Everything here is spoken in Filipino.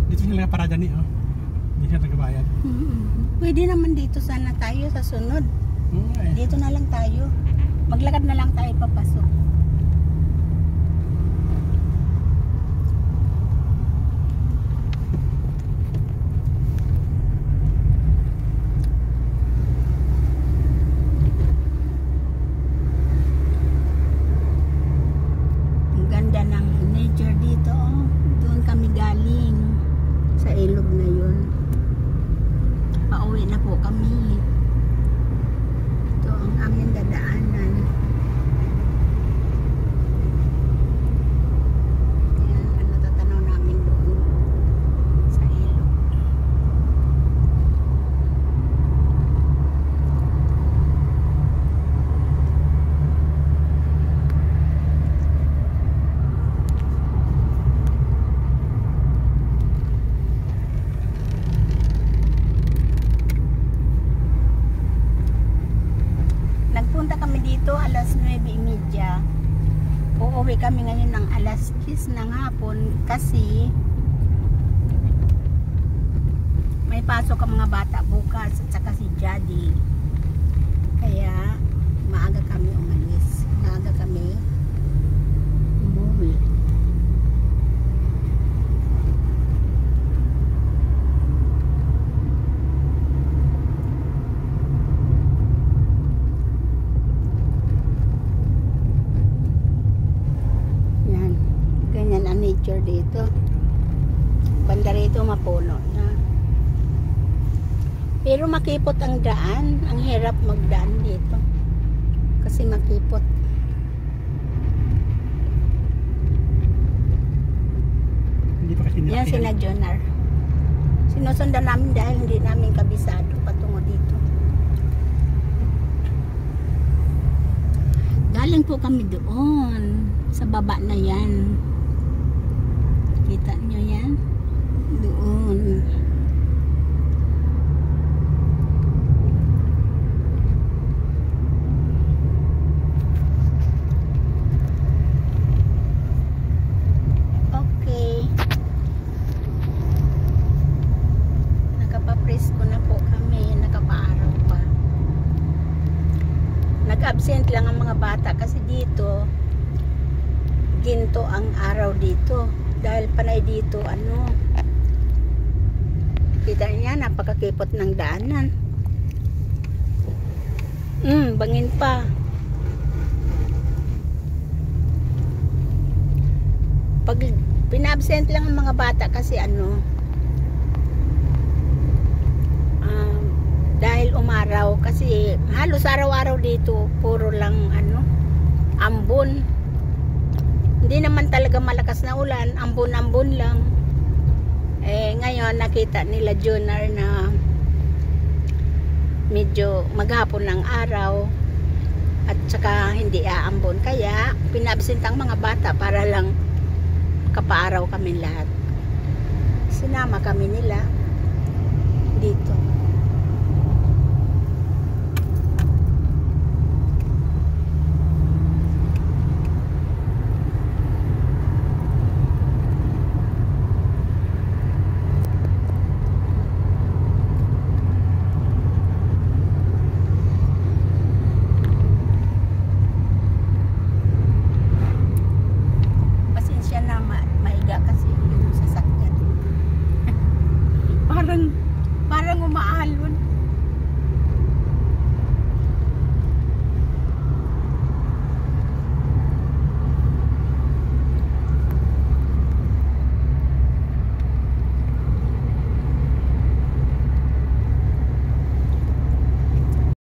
Dito sila parada ni, oh. Hindi siya nagbayad. Pwede naman dito sana tayo sa sunod. Eh. Dito na lang tayo. Maglakad na lang tayo papasok. Ang ganda ng nature dito, oh. Doon kami galing sa ilog na yun. Pauwi na po kami. Ito ang aming dadaanan. Ayan, ang natatanaw namin doon sa ilog. Nagpunta kami dito alas 9:30. Uuwi kami ngayon ng alas 10 ng hapon kasi may pasok ang mga bata bukas at saka si Jadi. Kaya maaga kami umalis. Maaga kami umuwi. Ganyan ang nature dito. Banda rito mapuno na. Pero makipot ang daan. Ang hirap magdaan dito. Kasi makipot. Hindi pa kasi Yan sina Jonar. Sinusundan namin dahil hindi namin kabisado patungo dito. Galing po kami doon. Sa baba na yan. Kita nyo yan? Doon. Okay. Nakapapresko na po kami. Nakapaaraw pa. Nag-absent lang ang mga bata kasi dito ginto ang araw dito. Dahil panay dito, ano, kita niya, napakakipot ng daanan. Bangin pa. Pag pinabsent lang ang mga bata kasi ano, dahil umaraw, kasi halos araw-araw dito, puro lang, ano, ambon. Hindi naman talaga malakas na ulan, ambon-ambon lang. Eh ngayon nakita nila Jonar na medyo maghapon ng araw at saka hindi aambon, kaya pinabsent ang mga bata para lang makapaaraw kami lahat. Sinama kami nila dito.